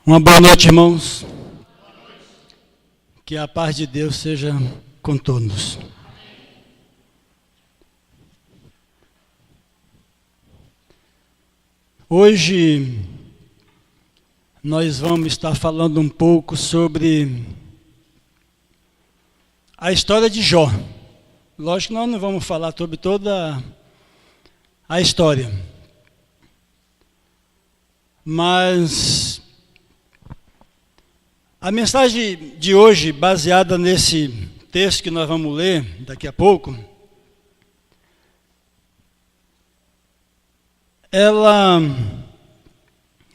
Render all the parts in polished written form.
Uma boa noite, irmãos. Que a paz de Deus seja com todos. Hoje nós vamos estar falando um pouco sobre a história de Jó. Lógico que nós não vamos falar sobre toda a história, mas a mensagem de hoje, baseada nesse texto que nós vamos ler daqui a pouco, ela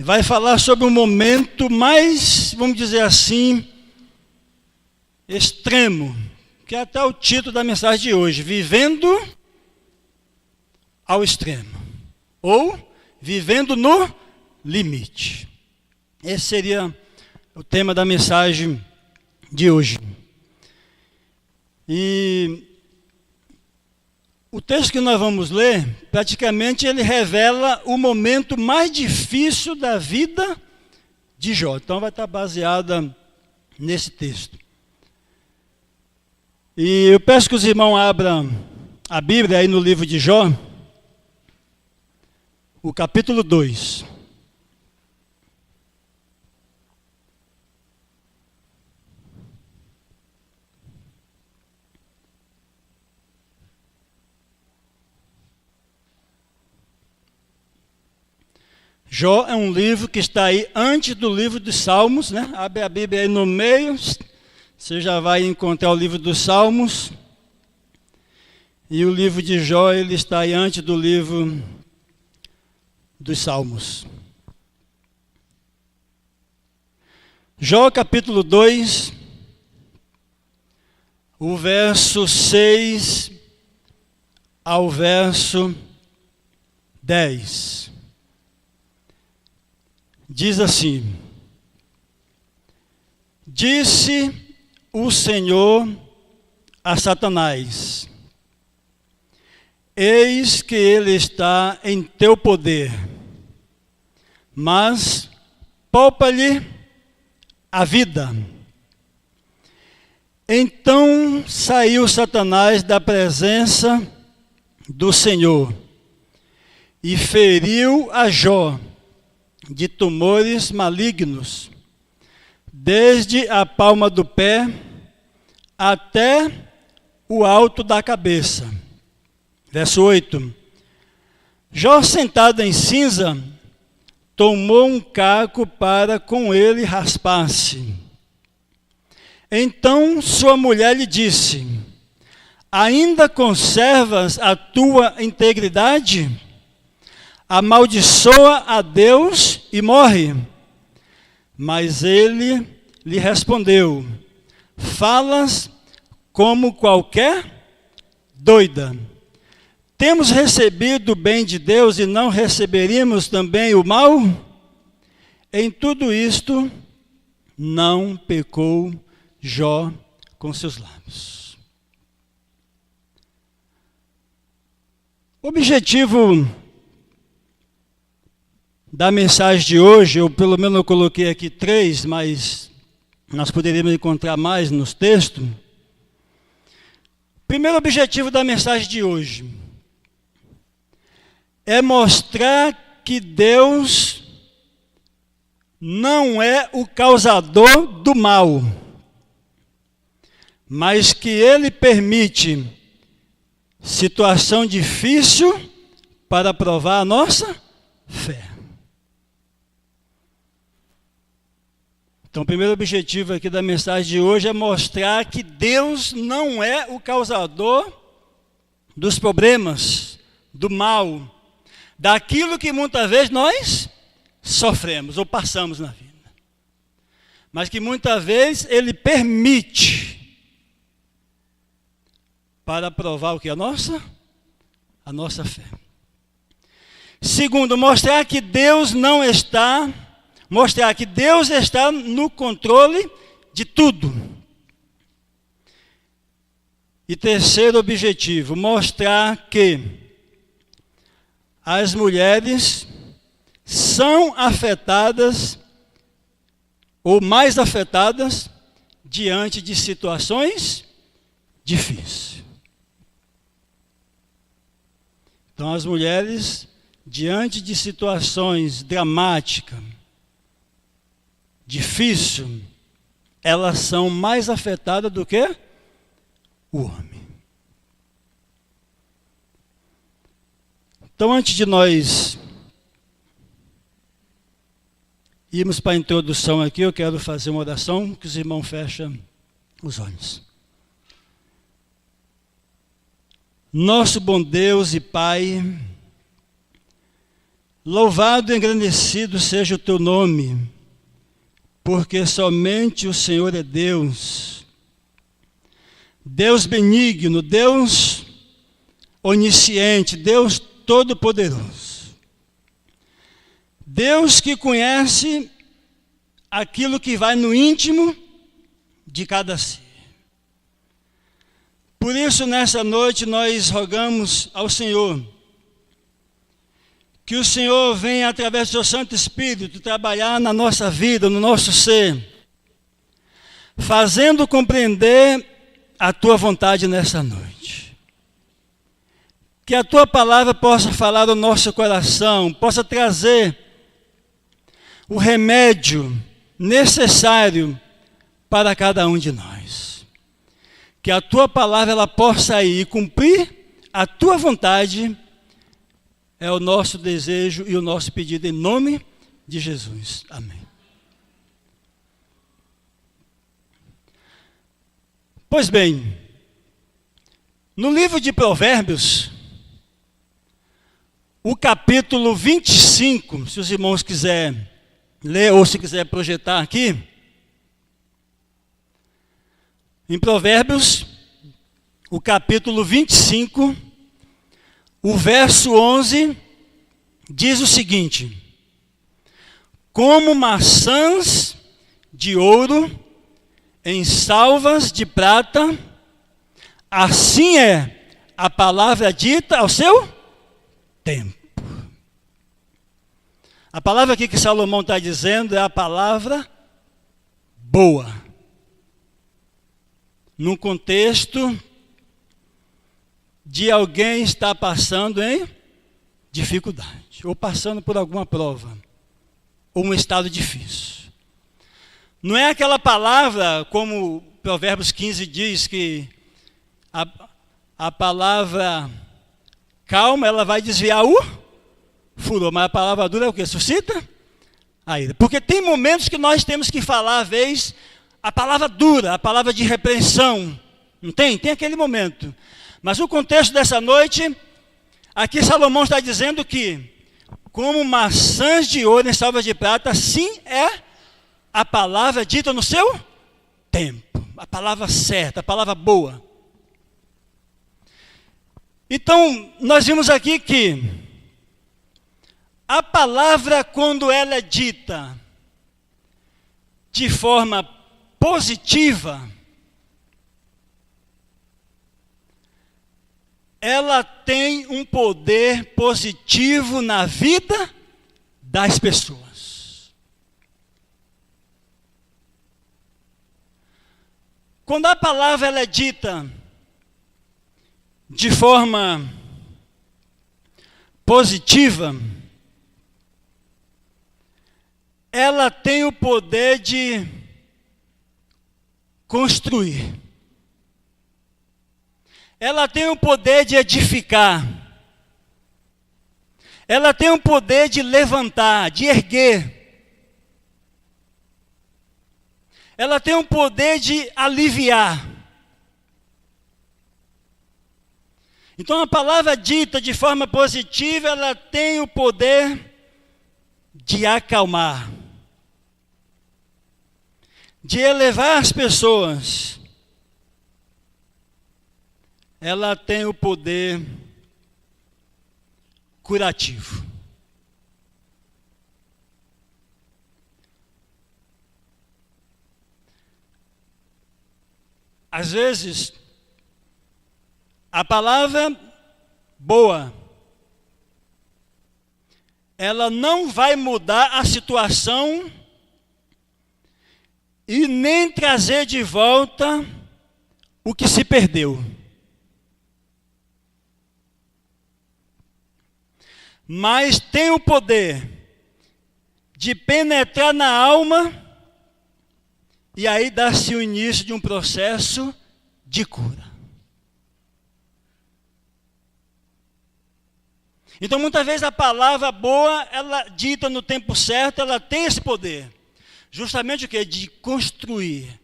vai falar sobre um momento mais, vamos dizer assim, extremo, que é até o título da mensagem de hoje, Vivendo ao Extremo, ou Vivendo no Limite. Esse seria o tema da mensagem de hoje. E o texto que nós vamos ler, praticamente ele revela o momento mais difícil da vida de Jó. Então vai estar baseada nesse texto. E eu peço que os irmãos abram a Bíblia aí no livro de Jó, o capítulo 2. Jó é um livro que está aí antes do livro dos Salmos, né? Abre a Bíblia aí no meio, você já vai encontrar o livro dos Salmos. E o livro de Jó, ele está aí antes do livro dos Salmos. Jó capítulo 2, o verso 6 ao verso 10. Diz assim: Disse o Senhor a Satanás: Eis que ele está em teu poder, mas poupa-lhe a vida. Então saiu Satanás da presença do Senhor e feriu a Jó de tumores malignos, desde a palma do pé até o alto da cabeça. Verso 8. Jó, sentado em cinza, tomou um caco para com ele raspar-se. Então sua mulher lhe disse: Ainda conservas a tua integridade? Amaldiçoa a Deus e morre. Mas ele lhe respondeu: Falas como qualquer doida. Temos recebido o bem de Deus e não receberíamos também o mal? Em tudo isto, não pecou Jó com seus lábios. O objetivo da mensagem de hoje, ou pelo menos eu coloquei aqui 3, mas nós poderíamos encontrar mais nos textos. Primeiro objetivo da mensagem de hoje é mostrar que Deus não é o causador do mal, mas que Ele permite situação difícil para provar a nossa fé. Então, o primeiro objetivo aqui da mensagem de hoje é mostrar que Deus não é o causador dos problemas, do mal, daquilo que muitas vezes nós sofremos ou passamos na vida. Mas que muitas vezes Ele permite para provar o que? A nossa fé. Segundo, mostrar que Deus está no controle de tudo. E terceiro objetivo, mostrar que as mulheres são afetadas ou mais afetadas diante de situações difíceis. Então, as mulheres, diante de situações dramáticas, difíceis, elas são mais afetadas do que o homem. Então, antes de nós irmos para a introdução aqui, eu quero fazer uma oração, que os irmãos fecham os olhos. Nosso bom Deus e Pai, louvado e engrandecido seja o teu nome, porque somente o Senhor é Deus. Deus benigno, Deus onisciente, Deus todo-poderoso. Deus que conhece aquilo que vai no íntimo de cada ser. Por isso, nessa noite, nós rogamos ao Senhor que o Senhor venha, através do seu Santo Espírito, trabalhar na nossa vida, no nosso ser, fazendo compreender a tua vontade nessa noite. Que a tua palavra possa falar ao nosso coração, possa trazer o remédio necessário para cada um de nós. Que a tua palavra ela possa ir e cumprir a tua vontade, é o nosso desejo e o nosso pedido em nome de Jesus. Amém. Pois bem, no livro de Provérbios, o capítulo 25, se os irmãos quiserem ler ou se quiser projetar aqui, em Provérbios, o capítulo 25, o verso 11, diz o seguinte: como maçãs de ouro em salvas de prata, assim é a palavra dita ao seu tempo. A palavra aqui que Salomão está dizendo é a palavra boa. Num contexto de alguém estar passando em dificuldade, ou passando por alguma prova, ou um estado difícil. Não é aquela palavra, como Provérbios 15 diz, que a palavra calma, ela vai desviar o furor, mas a palavra dura é o que? Suscita a ira. Porque tem momentos que nós temos que falar, às vezes, a palavra dura, a palavra de repreensão. Não tem? Tem aquele momento. Mas o contexto dessa noite, aqui Salomão está dizendo que, como maçãs de ouro em salvas de prata, assim é a palavra dita no seu tempo. A palavra certa, a palavra boa. Então, nós vimos aqui que a palavra, quando ela é dita de forma positiva, ela tem um poder positivo na vida das pessoas. Quando a palavra ela é dita de forma positiva, ela tem o poder de construir. Ela tem o poder de edificar. Ela tem o poder de levantar, de erguer. Ela tem o poder de aliviar. Então a palavra dita de forma positiva, ela tem o poder de acalmar, de elevar as pessoas. Ela tem o poder curativo. Às vezes, a palavra boa, ela não vai mudar a situação e nem trazer de volta o que se perdeu. Mas tem o poder de penetrar na alma e aí dar-se o início de um processo de cura. Então, muitas vezes a palavra boa, ela dita no tempo certo, ela tem esse poder. Justamente o quê? De construir,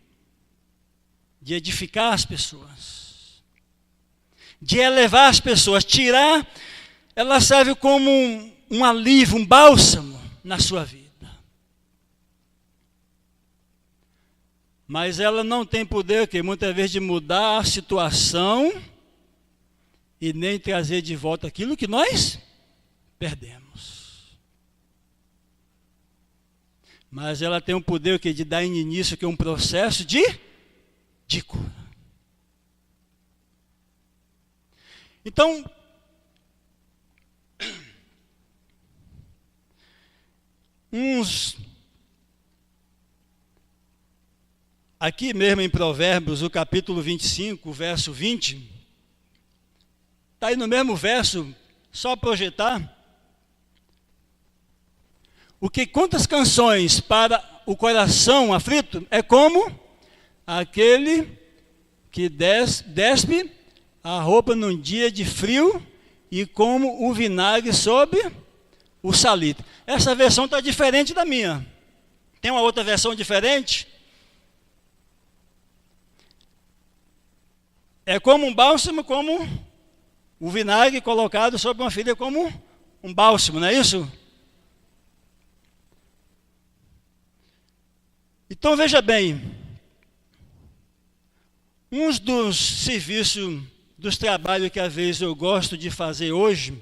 de edificar as pessoas, de elevar as pessoas, tirar, ela serve como um alívio, um bálsamo na sua vida. Mas ela não tem poder, que muitas vezes, de mudar a situação e nem trazer de volta aquilo que nós perdemos. Mas ela tem um poder que de dar início, que é um processo de cura. Então, aqui mesmo em Provérbios, o capítulo 25, o verso 20, está aí no mesmo verso, só projetar. O que quantas canções para o coração aflito é como aquele que despe a roupa num dia de frio e como o vinagre sob o salitre. Essa versão está diferente da minha. Tem uma outra versão diferente? É como um bálsamo, como o vinagre colocado sobre uma ferida, como um bálsamo, não é isso? Então veja bem, um dos serviços, dos trabalhos que às vezes eu gosto de fazer hoje,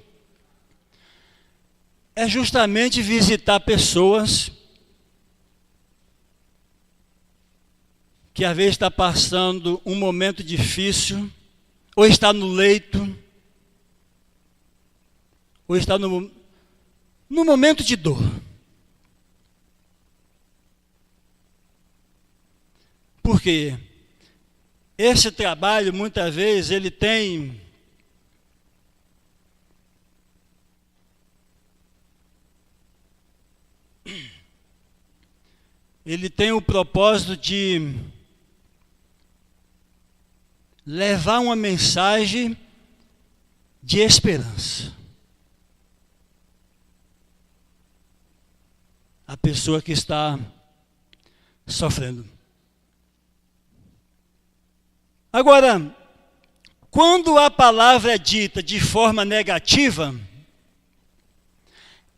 é justamente visitar pessoas que às vezes está passando um momento difícil, ou está no leito, ou está no momento de dor. Porque esse trabalho, muitas vezes, ele tem o propósito de levar uma mensagem de esperança. A pessoa que está sofrendo. Agora, quando a palavra é dita de forma negativa,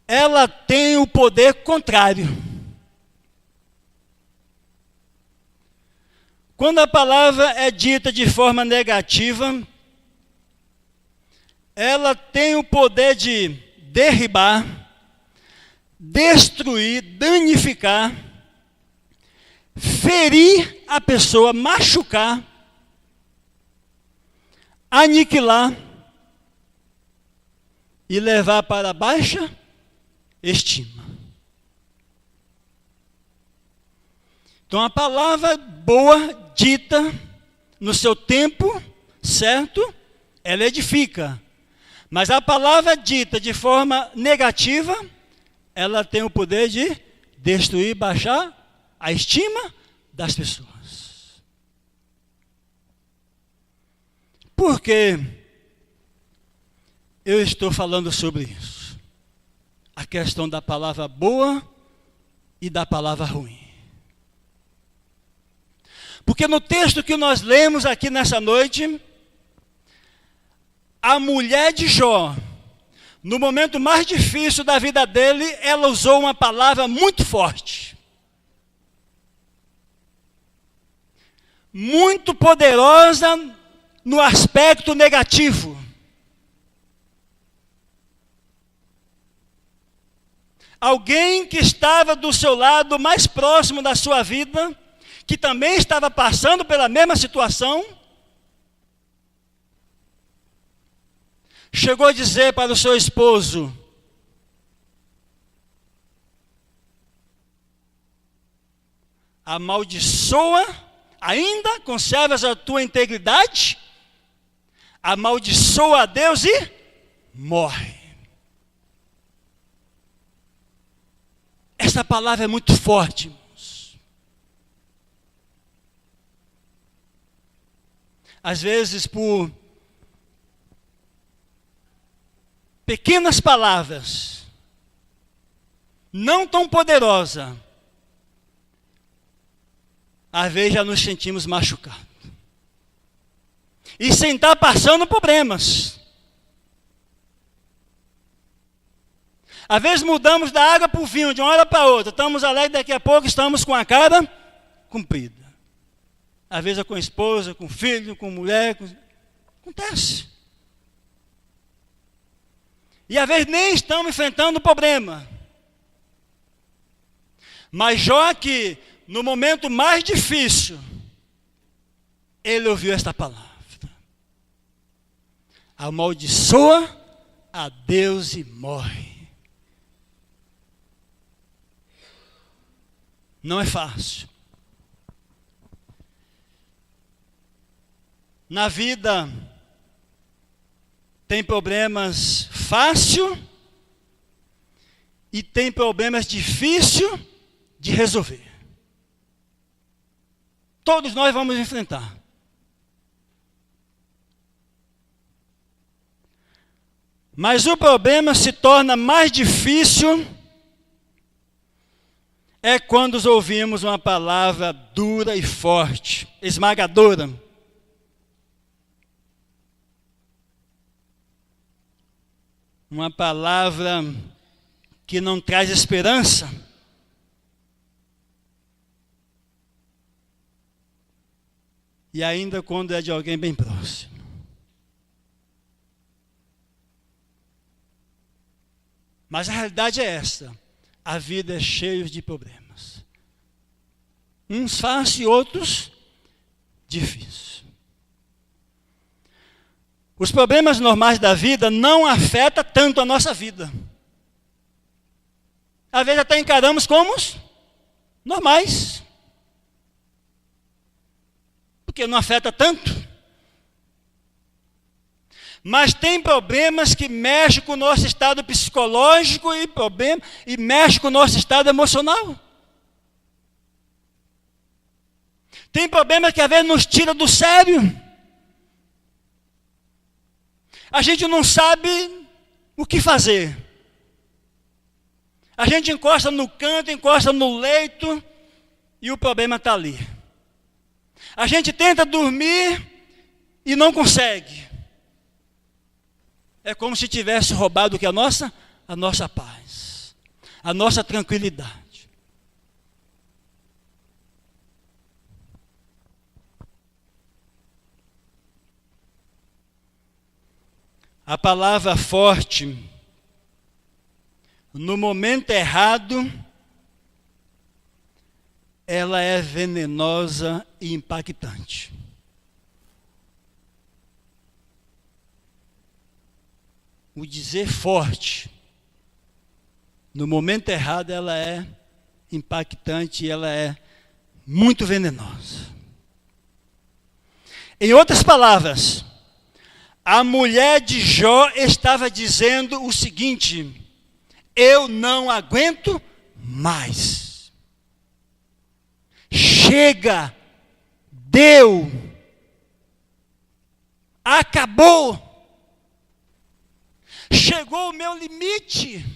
ela tem o poder contrário. Quando a palavra é dita de forma negativa, ela tem o poder de derribar, destruir, danificar, ferir a pessoa, machucar, aniquilar e levar para baixa estima. Então a palavra boa, dita no seu tempo certo, ela edifica. Mas a palavra dita de forma negativa, ela tem o poder de destruir, baixar a estima das pessoas. Por que eu estou falando sobre isso? A questão da palavra boa e da palavra ruim. Porque no texto que nós lemos aqui nessa noite, a mulher de Jó, no momento mais difícil da vida dele, ela usou uma palavra muito forte. Muito poderosa no aspecto negativo. Alguém que estava do seu lado, mais próximo da sua vida, que também estava passando pela mesma situação, chegou a dizer para o seu esposo: amaldiçoa, ainda conservas a tua integridade, amaldiçoa a Deus e morre. Essa palavra é muito forte, irmãos. Às vezes, por pequenas palavras, não tão poderosa, às vezes já nos sentimos machucados. E sem estar passando problemas. Às vezes mudamos da água para o vinho, de uma hora para outra. Estamos alegres, daqui a pouco estamos com a cara comprida. Às vezes é com a esposa, com o filho, com a mulher. Acontece. E às vezes nem estamos enfrentando o problema. Mas Jó aqui, no momento mais difícil, ele ouviu esta palavra. Amaldiçoa a Deus e morre. Não é fácil. Na vida, tem problemas fácil e tem problemas difícil de resolver. Todos nós vamos enfrentar. Mas o problema se torna mais difícil é quando ouvimos uma palavra dura e forte, esmagadora. Uma palavra que não traz esperança. E ainda quando é de alguém bem próximo. Mas a realidade é esta. A vida é cheia de problemas. Uns fáceis e outros difíceis. Os problemas normais da vida não afetam tanto a nossa vida. Às vezes até encaramos como normais. Porque não afeta tanto. Mas tem problemas que mexem com o nosso estado psicológico e mexem com o nosso estado emocional. Tem problemas que às vezes nos tira do sério. A gente não sabe o que fazer. A gente encosta no canto, encosta no leito e o problema está ali. A gente tenta dormir e não consegue. É como se tivesse roubado o que? A nossa paz, a nossa tranquilidade. A palavra forte, no momento errado, ela é venenosa e impactante. O dizer forte, no momento errado, ela é impactante e ela é muito venenosa. Em outras palavras, a mulher de Jó estava dizendo o seguinte: eu não aguento mais. Chega, deu, acabou. Chegou o meu limite.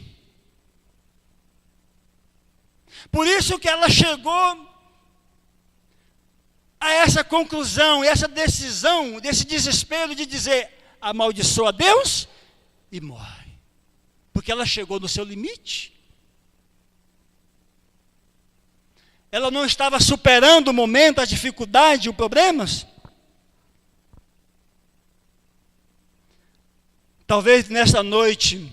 Por isso que ela chegou a essa conclusão, essa decisão, desse desespero de dizer: amaldiçoa a Deus e morre. Porque ela chegou no seu limite. Ela não estava superando o momento, a dificuldade, os problemas. Talvez nessa noite,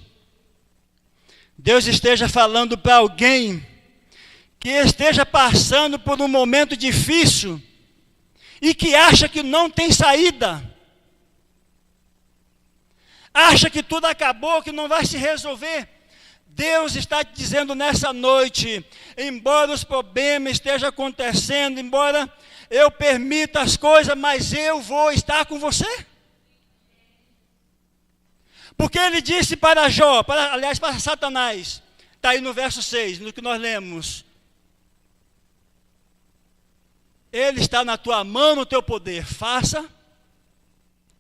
Deus esteja falando para alguém que esteja passando por um momento difícil e que acha que não tem saída. Acha que tudo acabou, que não vai se resolver. Deus está te dizendo nessa noite, embora os problemas estejam acontecendo, embora eu permita as coisas, mas eu vou estar com você. Porque ele disse para Jó, aliás, para Satanás, está aí no verso 6, no que nós lemos. Ele está na tua mão, no teu poder, faça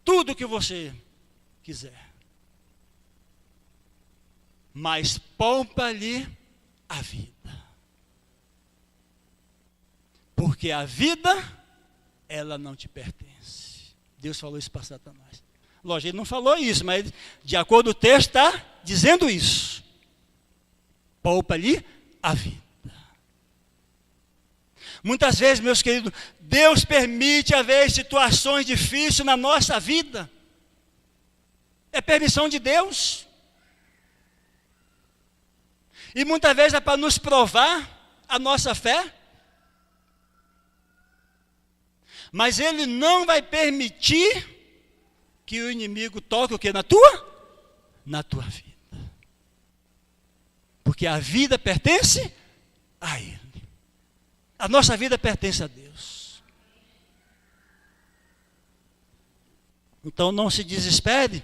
tudo o que você quiser. Mas poupa-lhe a vida. Porque a vida, ela não te pertence. Deus falou isso para Satanás. Lógico, ele não falou isso, mas de acordo com o texto está dizendo isso. Poupa-lhe a vida. Muitas vezes, meus queridos, Deus permite haver situações difíceis na nossa vida. É permissão de Deus. E muitas vezes é para nos provar a nossa fé. Mas Ele não vai permitir que o inimigo toque o quê? Na tua vida. Porque a vida pertence a Ele. A nossa vida pertence a Deus. Então não se desespere.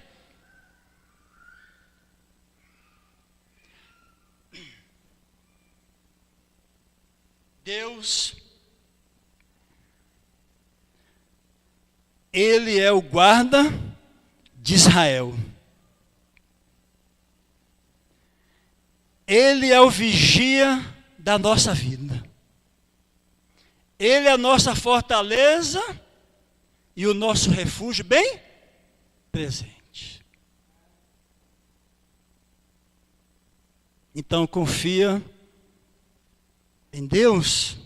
Deus, Ele é o guarda de Israel. Ele é o vigia da nossa vida. Ele é a nossa fortaleza e o nosso refúgio bem presente. Então confia em Deus.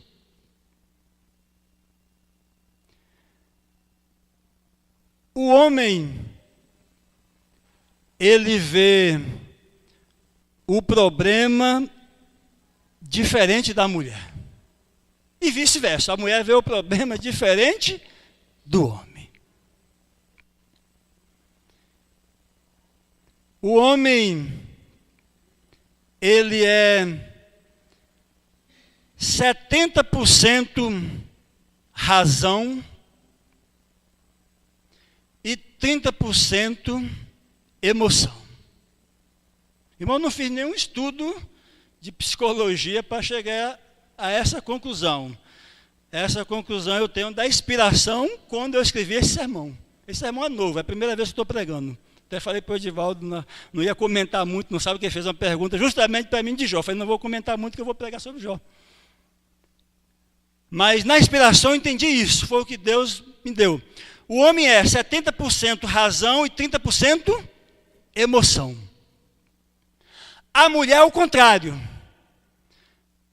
O homem, ele vê o problema diferente da mulher. E vice-versa, a mulher vê o problema diferente do homem. O homem, ele é 70% razão e 30% emoção. Irmão, não fiz nenhum estudo de psicologia para chegar a essa conclusão. Essa conclusão eu tenho da inspiração quando eu escrevi esse sermão. Esse sermão é novo, é a primeira vez que estou pregando. Até falei para o Edivaldo, não ia comentar muito, não sabe que ele fez uma pergunta justamente para mim de Jó. Eu falei, não vou comentar muito que eu vou pregar sobre Jó. Mas na inspiração eu entendi isso, foi o que Deus me deu. O homem é 70% razão e 30% emoção. A mulher é o contrário.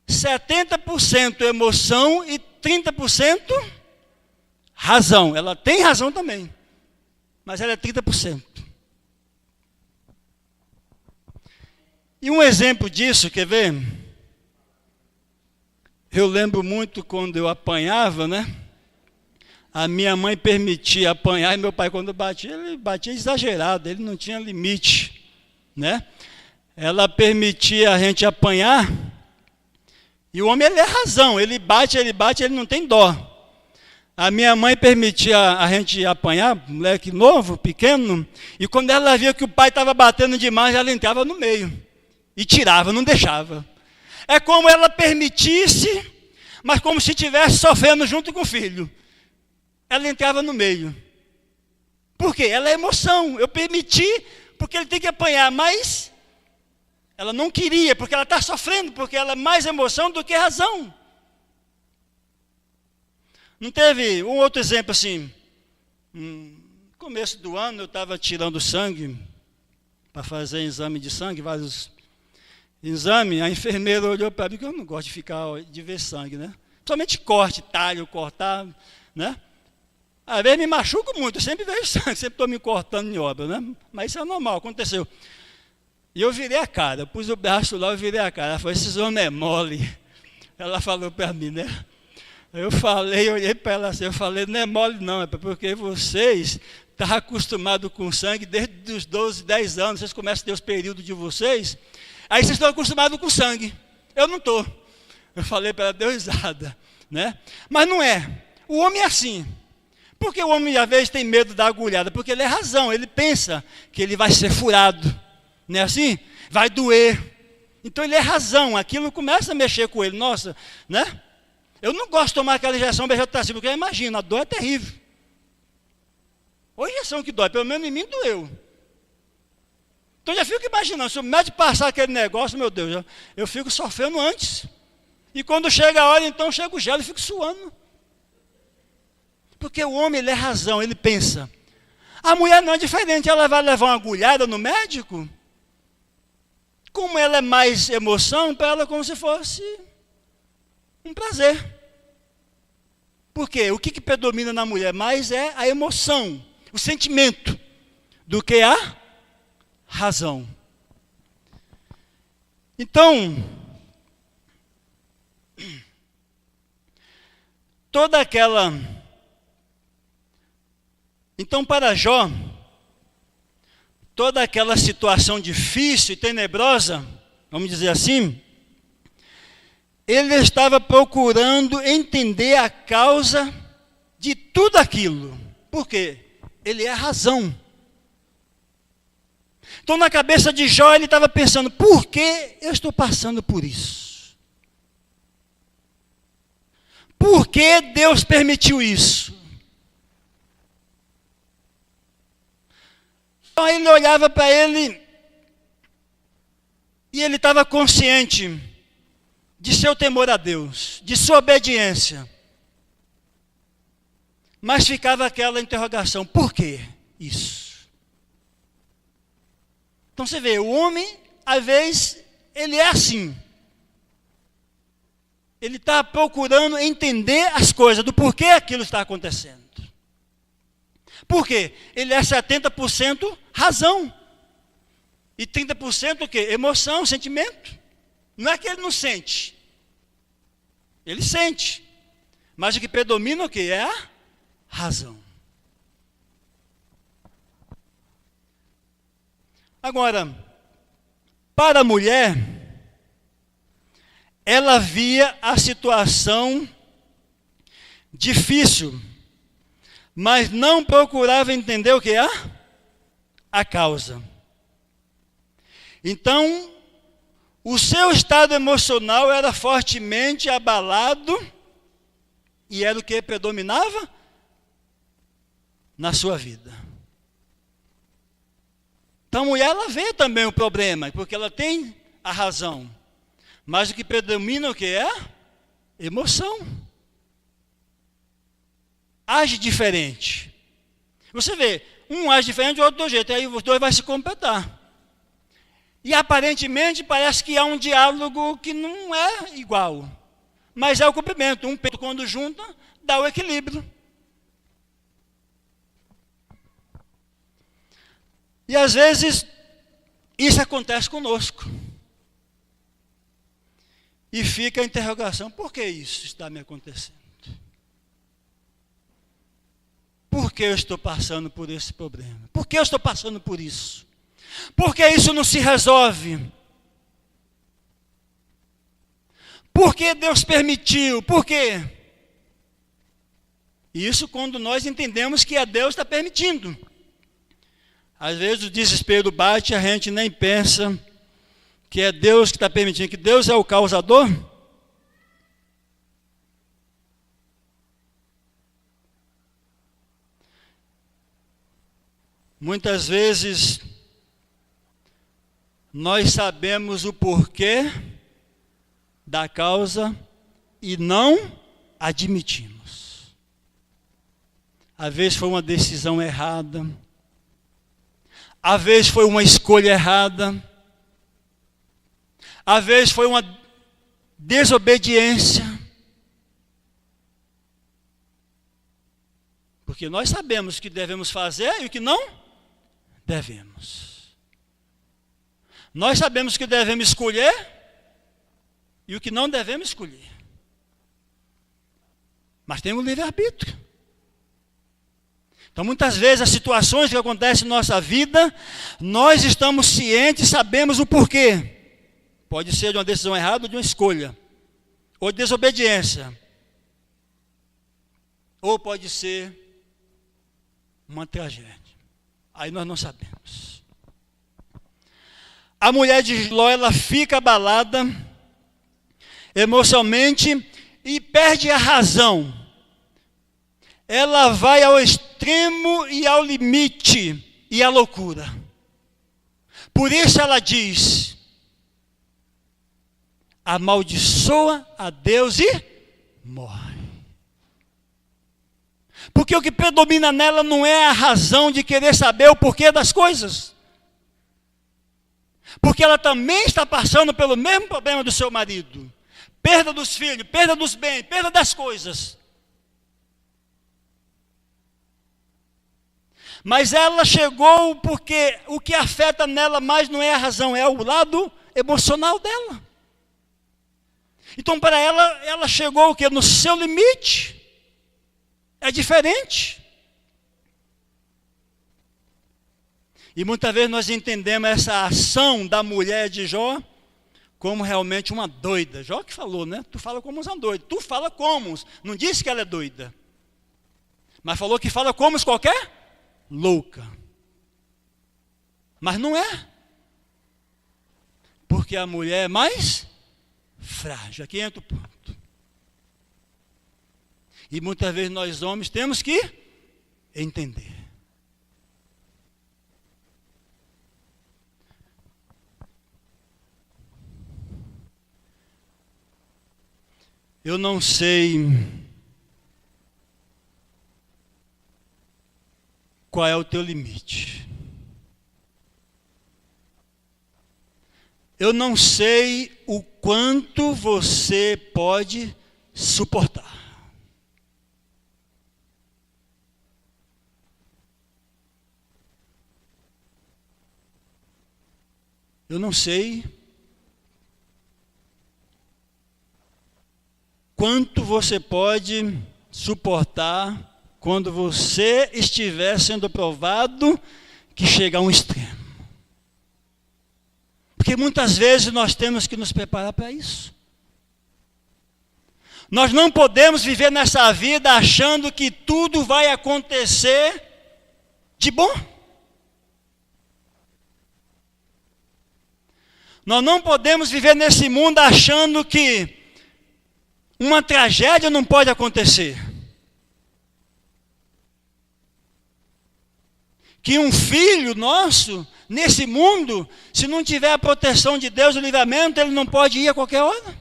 70% emoção e 30% razão. Ela tem razão também, mas ela é 30%. E um exemplo disso, quer ver? Eu lembro muito quando eu apanhava, né? A minha mãe permitia apanhar, e meu pai, quando batia, ele batia exagerado, ele não tinha limite, né? Ela permitia a gente apanhar, e o homem, ele é razão, ele bate, ele não tem dó. A minha mãe permitia a gente apanhar, moleque novo, pequeno, e quando ela via que o pai estava batendo demais, ela entrava no meio, e tirava, não deixava. É como ela permitisse, mas como se estivesse sofrendo junto com o filho. Ela entrava no meio. Por quê? Ela é emoção. Eu permiti, porque ele tem que apanhar, mas ela não queria, porque ela está sofrendo, porque ela é mais emoção do que razão. Não teve um outro exemplo assim? No começo do ano eu estava tirando sangue, para fazer exame de sangue, vários exames. A enfermeira olhou para mim, que eu não gosto de ver sangue, né? Somente corte, talho, cortar, né? Às vezes me machuco muito, eu sempre vejo sangue, sempre estou me cortando em obra, né? Mas isso é normal, aconteceu. E eu virei a cara, eu pus o braço lá, eu virei a cara. Ela falou, esses homens é mole. Ela falou para mim, né? Eu olhei para ela assim, eu falei, não é mole não, é porque vocês estão acostumados com sangue desde os 12, 10 anos, vocês começam a ter os períodos de vocês, Aí vocês estão acostumados com sangue. Eu não estou. Eu falei para ela, deu risada, né? Mas não é. O homem é assim. Por que o homem, às vezes, tem medo da agulhada? Porque ele é razão, ele pensa que ele vai ser furado. Não é assim? Vai doer. Então ele é razão, aquilo começa a mexer com ele. Nossa, né? Eu não gosto de tomar aquela injeção bezetacil, porque eu imagino, a dor é terrível. Ou injeção que dói, pelo menos em mim doeu. Então eu já fico imaginando, se o médico passar aquele negócio, meu Deus, eu fico sofrendo antes. E quando chega a hora, então chega o gelo e fico suando. Porque o homem, ele é razão, ele pensa. A mulher não é diferente, ela vai levar uma agulhada no médico. Como ela é mais emoção, para ela é como se fosse um prazer. Por quê? O que predomina na mulher mais é a emoção, o sentimento, do que a razão. Então, toda aquela... Então, para Jó, toda aquela situação difícil e tenebrosa, vamos dizer assim, ele estava procurando entender a causa de tudo aquilo. Por quê? Ele é a razão. Então, na cabeça de Jó, ele estava pensando, por que eu estou passando por isso? Por que Deus permitiu isso? Então ele olhava para ele e ele estava consciente de seu temor a Deus, de sua obediência. Mas ficava aquela interrogação, por que isso? Então você vê, o homem, às vezes, ele é assim. Ele está procurando entender as coisas, do porquê aquilo está acontecendo. Por quê? Ele é 70% razão. E 30% o quê? Emoção, sentimento. Não é que ele não sente. Ele sente. Mas o que predomina o quê? É a razão. Agora, para a mulher, ela via a situação difícil, mas não procurava entender o que é a causa. Então, o seu estado emocional era fortemente abalado e era o que predominava na sua vida. Então, a mulher, ela vê também o problema, porque ela tem a razão. Mas o que predomina o que é? Emoção. Age diferente. Você vê, um age diferente, o outro do outro jeito, aí os dois vão se completar. E aparentemente parece que há um diálogo que não é igual. Mas é o cumprimento. Um peito quando junta, dá o equilíbrio. E às vezes, isso acontece conosco. E fica a interrogação, por que isso está me acontecendo? Por que eu estou passando por esse problema? Por que eu estou passando por isso? Por que isso não se resolve? Por que Deus permitiu? Por quê? Isso quando nós entendemos que é Deus que está permitindo. Às vezes o desespero bate e a gente nem pensa que é Deus que está permitindo, que Deus é o causador. Muitas vezes nós sabemos o porquê da causa e não admitimos. Às vezes foi uma decisão errada, às vezes foi uma escolha errada, às vezes foi uma desobediência. Porque nós sabemos o que devemos fazer e o que não devemos. Nós sabemos o que devemos escolher e o que não devemos escolher. Mas tem o livre-arbítrio. Então, muitas vezes, as situações que acontecem em nossa vida, nós estamos cientes, sabemos o porquê. Pode ser de uma decisão errada ou de uma escolha, ou de desobediência, ou pode ser uma tragédia. Aí nós não sabemos. A mulher de Ló, ela fica abalada emocionalmente e perde a razão. Ela vai ao extremo e ao limite e à loucura. Por isso ela diz: amaldiçoa a Deus e morre. Porque o que predomina nela não é a razão de querer saber o porquê das coisas. Porque ela também está passando pelo mesmo problema do seu marido. Perda dos filhos, perda dos bens, perda das coisas. Mas ela chegou porque o que afeta nela mais não é a razão, é o lado emocional dela. Então para ela chegou o quê? No seu limite. É diferente. E muitas vezes nós entendemos essa ação da mulher de Jó como realmente uma doida. Jó que falou, né? Tu fala como uma doida. Tu fala como. Não disse que ela é doida. Mas falou que fala como qualquer louca. Mas não é. Porque a mulher é mais frágil. Aqui entra o ponto. E muitas vezes nós homens temos que entender. Eu não sei qual é o teu limite. Eu não sei o quanto você pode suportar. Eu não sei quanto você pode suportar quando você estiver sendo provado que chega a um extremo. Porque muitas vezes nós temos que nos preparar para isso. Nós não podemos viver nessa vida achando que tudo vai acontecer de bom. Nós não podemos viver nesse mundo achando que uma tragédia não pode acontecer. Que um filho nosso, nesse mundo, se não tiver a proteção de Deus, o livramento, ele não pode ir a qualquer hora.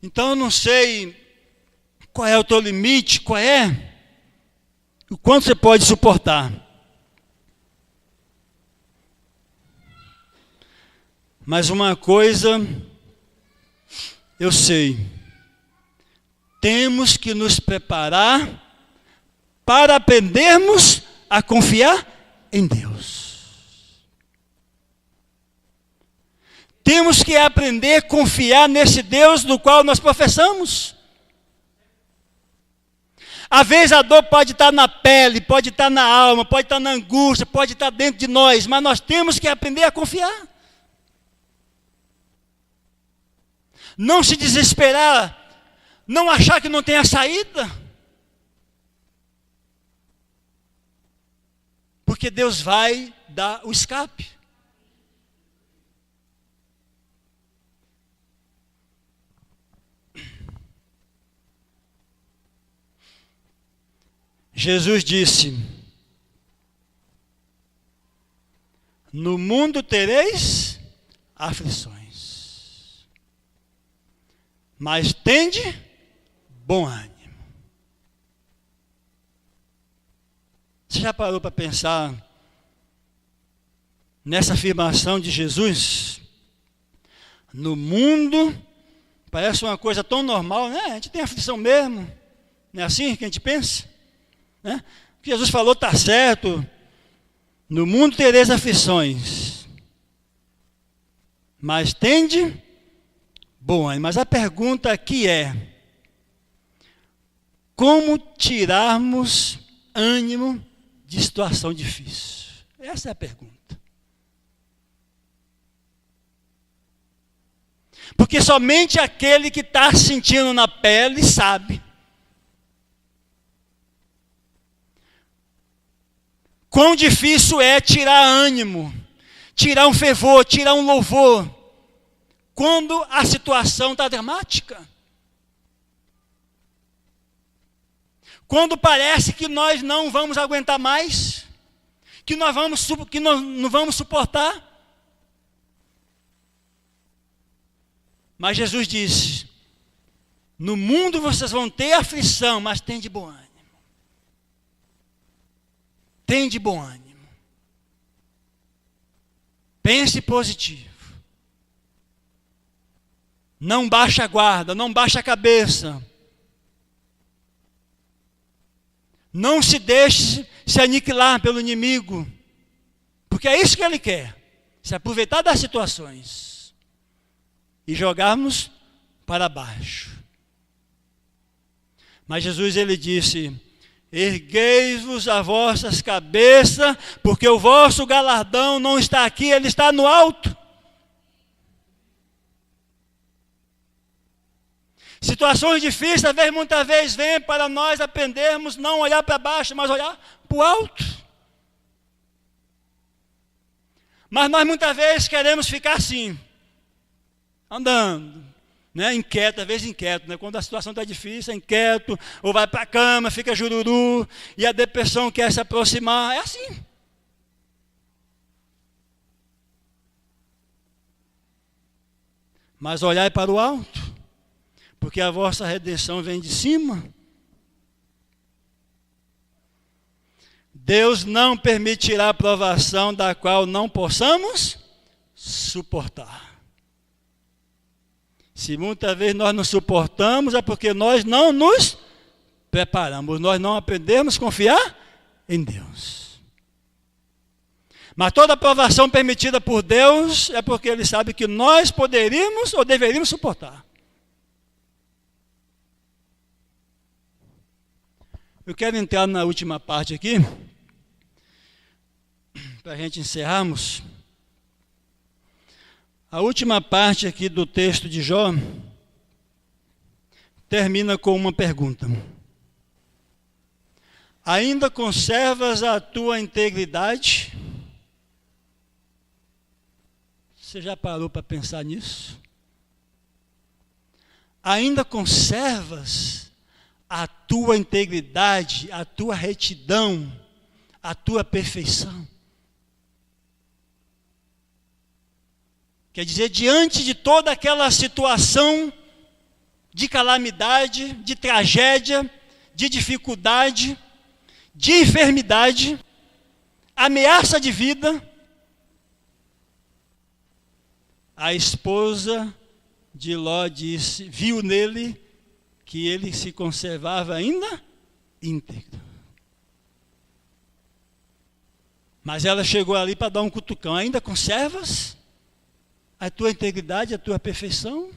Então eu não sei qual é o teu limite, qual é o quanto você pode suportar. Mas uma coisa eu sei, temos que nos preparar para aprendermos a confiar em Deus. Temos que aprender a confiar nesse Deus do qual nós professamos. Às vezes a dor pode estar na pele, pode estar na alma, pode estar na angústia, pode estar dentro de nós, mas nós temos que aprender a confiar. Não se desesperar, não achar que não tem a saída. Porque Deus vai dar o escape. Jesus disse: no mundo tereis aflições, mas tende bom ânimo. Você já parou para pensar nessa afirmação de Jesus? No mundo, parece uma coisa tão normal, né? A gente tem aflição mesmo, não é assim que a gente pensa? Né? O que Jesus falou está certo. No mundo tereis aflições, mas tende bom ânimo. Mas a pergunta aqui é: como tirarmos ânimo de situação difícil? Essa é a pergunta. Porque somente aquele que está sentindo na pele sabe. Quão difícil é tirar ânimo, tirar um fervor, tirar um louvor, quando a situação está dramática. Quando parece que nós não vamos aguentar mais, que nós não vamos suportar. Mas Jesus disse: no mundo vocês vão ter aflição, mas tem de bom ânimo. Tem de bom ânimo. Pense positivo. Não baixe a guarda, não baixe a cabeça. Não se deixe se aniquilar pelo inimigo, porque é isso que ele quer, se aproveitar das situações e jogarmos para baixo. Mas Jesus, ele disse: erguei-vos as vossas cabeças, porque o vosso galardão não está aqui, ele está no alto. Situações difíceis, muitas vezes, vêm para nós aprendermos não olhar para baixo, mas olhar para o alto. Mas nós muitas vezes queremos ficar assim, andando, né? Inquieto, às vezes inquieto, né? Quando a situação está difícil, é inquieto, ou vai para a cama, fica jururu, e a depressão quer se aproximar, é assim. Mas olhai para o alto, porque a vossa redenção vem de cima. Deus não permitirá a provação da qual não possamos suportar. Se muitas vezes nós não suportamos, é porque nós não nos preparamos, nós não aprendemos a confiar em Deus. Mas toda provação permitida por Deus é porque Ele sabe que nós poderíamos ou deveríamos suportar. Eu quero entrar na última parte aqui, para a gente encerrarmos. A última parte aqui do texto de Jó termina com uma pergunta: ainda conservas a tua integridade? Você já parou para pensar nisso? Ainda conservas a tua integridade, a tua retidão, a tua perfeição? Quer dizer, diante de toda aquela situação de calamidade, de tragédia, de dificuldade, de enfermidade, ameaça de vida, a esposa de Ló disse, viu nele que ele se conservava ainda íntegro. Mas ela chegou ali para dar um cutucão: ainda conservas a tua integridade, a tua perfeição?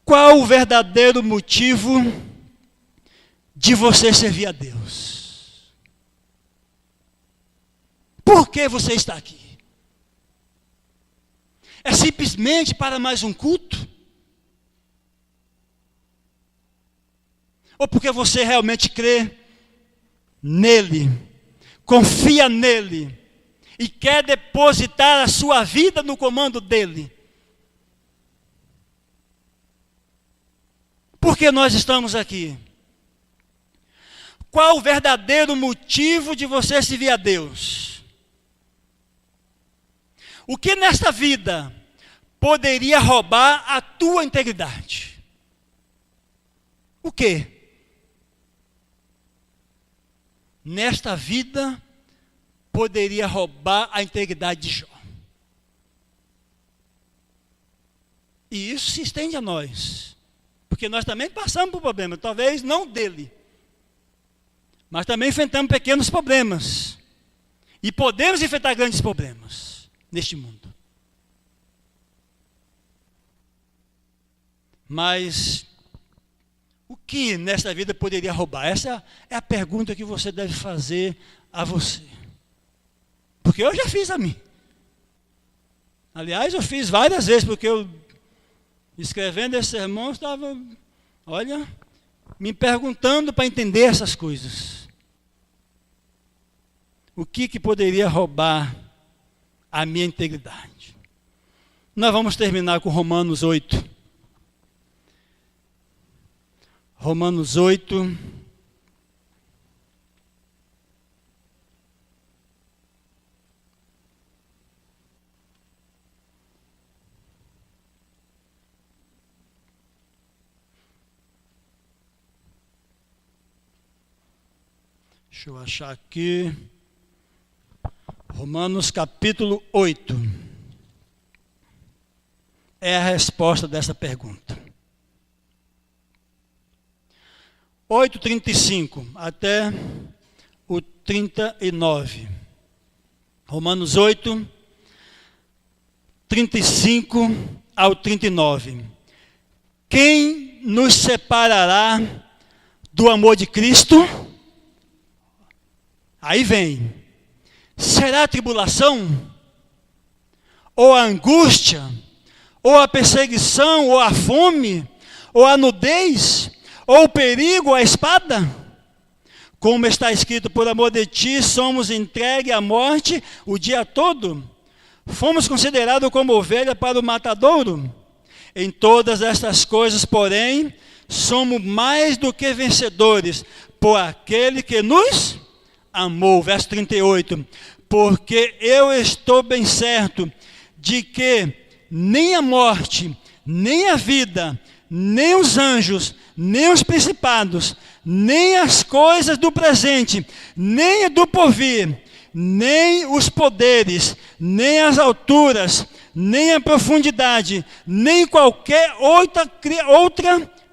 Qual o verdadeiro motivo de você servir a Deus? Por que você está aqui? É simplesmente para mais um culto? Ou porque você realmente crê nele, confia nele e quer depositar a sua vida no comando dele? Por que nós estamos aqui? Qual o verdadeiro motivo de você servir a Deus? O que nesta vida poderia roubar a tua integridade? O quê? Nesta vida poderia roubar a integridade de Jó. E isso se estende a nós, porque nós também passamos por problemas, talvez não dele, mas também enfrentamos pequenos problemas, e podemos enfrentar grandes problemas neste mundo. Mas o que nesta vida poderia roubar? Essa é a pergunta que você deve fazer a você. Porque eu já fiz a mim. Aliás, eu fiz várias vezes, porque eu, escrevendo esse sermão, estava, me perguntando para entender essas coisas. O que poderia roubar a minha integridade? Nós vamos terminar com Romanos 8. Romanos 8. Deixa eu achar aqui. Romanos capítulo 8. É a resposta dessa pergunta. 8:35 até o 39. Romanos 8, 35 ao 39. Quem nos separará do amor de Cristo? Aí vem. Será a tribulação? Ou a angústia? Ou a perseguição? Ou a fome? Ou a nudez? Ou o perigo, ou a espada? Como está escrito, por amor de ti, somos entregues à morte o dia todo. Fomos considerados como ovelha para o matadouro. Em todas estas coisas, porém, somos mais do que vencedores, por aquele que nos amou. Verso 38. Porque eu estou bem certo de que nem a morte, nem a vida, nem os anjos, nem os principados, nem as coisas do presente, nem do porvir, nem os poderes, nem as alturas, nem a profundidade, nem qualquer outra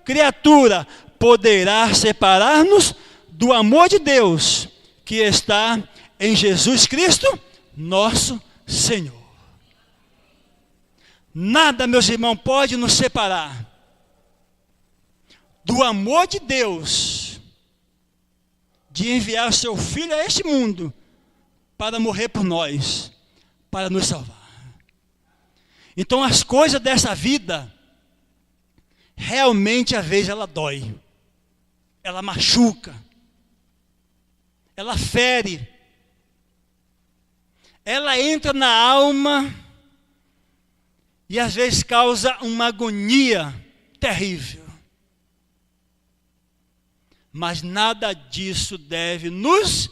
criatura poderá separar-nos do amor de Deus que está em Jesus Cristo, nosso Senhor. Nada, meus irmãos, pode nos separar do amor de Deus, de enviar o seu Filho a este mundo para morrer por nós, para nos salvar. Então as coisas dessa vida, realmente às vezes ela dói, ela machuca, ela fere, ela entra na alma e às vezes causa uma agonia terrível. Mas nada disso deve nos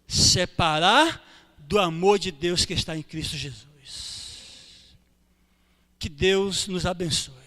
separar do amor de Deus que está em Cristo Jesus. Que Deus nos abençoe.